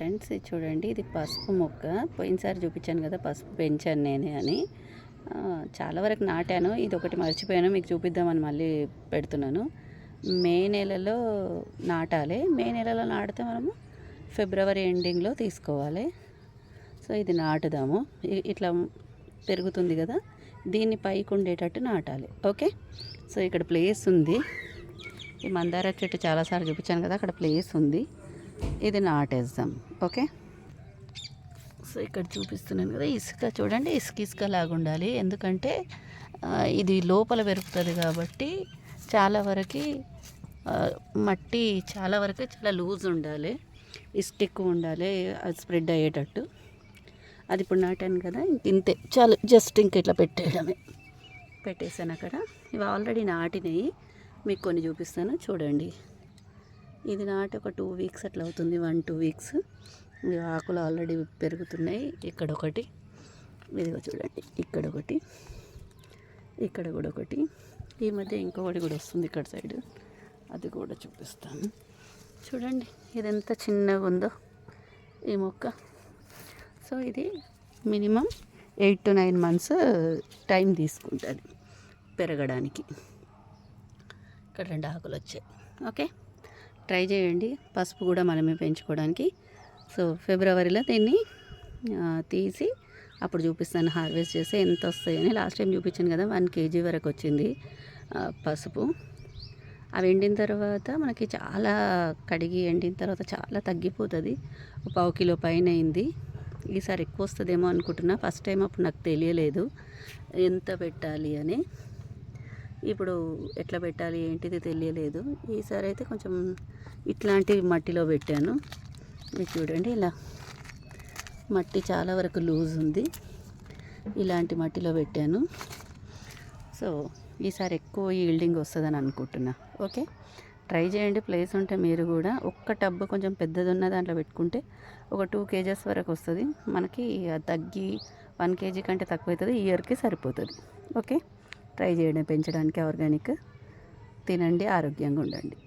Friends ఇది చూడండి, ఇది పసుపు మొక్క. పోయినసారి చూపించాను కదా పసుపు పెంచాను నేనే అని. చాలా వరకు నాటాను. ఇది ఒకటి మర్చిపోయాను, మీకు చూపిద్దామని మళ్ళీ పెడుతున్నాను. మే నెలలో నాటాలి. మే నెలలో నాటితే మనము ఫిబ్రవరి ఎండింగ్లో తీసుకోవాలి. సో ఇది నాటుదాము. ఇట్లా పెరుగుతుంది కదా, దీన్ని పైకి ఉండేటట్టు నాటాలి. ఓకే, సో ఇక్కడ ప్లేస్ ఉంది. ఈ మందార చెట్టు చాలాసార్లు చూపించాను కదా, అక్కడ ప్లేస్ ఉంది. ఇది నాటేద్దాం. ఓకే, సో ఇక్కడ చూపిస్తున్నాను కదా, ఇసుక చూడండి, ఇసుక లాగా ఉండాలి. ఎందుకంటే ఇది లోపల పెరుగుతుంది కాబట్టి చాలా వరకు మట్టి చాలా లూజ్ ఉండాలి, ఇసుక ఎక్కువ ఉండాలి, అది స్ప్రెడ్ అయ్యేటట్టు. అది ఇప్పుడు నాటాను కదా, ఇంతే చాలు. జస్ట్ ఇంక ఇట్లా పెట్టేయడమే. పెట్టేసాను అక్కడ. ఇవి ఆల్రెడీ నాటినాయి, మీకు కొన్ని చూపిస్తాను చూడండి. ఇది నాటి ఒక 2 వీక్స్ అట్లా అవుతుంది, 1-2 వీక్స్. ఆకులు ఆల్రెడీ పెరుగుతున్నాయి. ఇక్కడ ఒకటి, ఇదిగో చూడండి, ఇక్కడ ఒకటి, ఇక్కడ కూడా ఒకటి. ఈ మధ్య ఇంకొకటి కూడా వస్తుంది ఇక్కడ సైడ్, అది కూడా చూపిస్తాను చూడండి. ఇది ఎంత చిన్నగా ఉందో ఈ మొక్క. సో ఇది మినిమం 8 to 9 months టైం తీసుకుంటుంది పెరగడానికి. ఇక్కడ 2 ఆకులు వచ్చాయి. ఓకే, ట్రై చేయండి. పసుపు కూడా మనమే పెంచుకోవడానికి. సో ఫిబ్రవరిలో దీన్ని తీసి అప్పుడు చూపిస్తాను హార్వెస్ట్ చేసి ఎంత వస్తాయని. లాస్ట్ టైం చూపించాను కదా, 1 kg వరకు వచ్చింది పసుపు. అవి ఎండిన తర్వాత మనకి చాలా కడిగి ఎండిన తర్వాత చాలా తగ్గిపోతుంది. 1/2 కిలో పైన అయింది. ఈసారి ఎక్కువ వస్తుందేమో అనుకుంటున్నా. ఫస్ట్ టైం అప్పుడు నాకు తెలియలేదు ఎంత పెట్టాలి అని. ఇప్పుడు ఎట్లా పెట్టాలి ఏంటిది తెలియలేదు. ఈసారి అయితే కొంచెం ఇట్లాంటి మట్టిలో పెట్టాను. మీరు చూడండి, ఇలా మట్టి చాలా వరకు లూజ్ ఉంది, ఇలాంటి మట్టిలో పెట్టాను. సో ఈసారి ఎక్కువ ఈల్డింగ్ వస్తుందని అనుకుంటున్నా. ఓకే, ట్రై చేయండి. ప్లేస్ ఉంటే మీరు కూడా ఒక్క టబ్బు కొంచెం పెద్దది ఉన్న దాంట్లో పెట్టుకుంటే ఒక 2 kgs వరకు వస్తుంది మనకి. తగ్గి 1 kg కంటే తక్కువ అవుతుంది, ఇయర్కి సరిపోతుంది. ఓకే, ట్రై చేయండి పెంచడానికి. ఆర్గానిక్ తినండి, ఆరోగ్యంగా ఉండండి.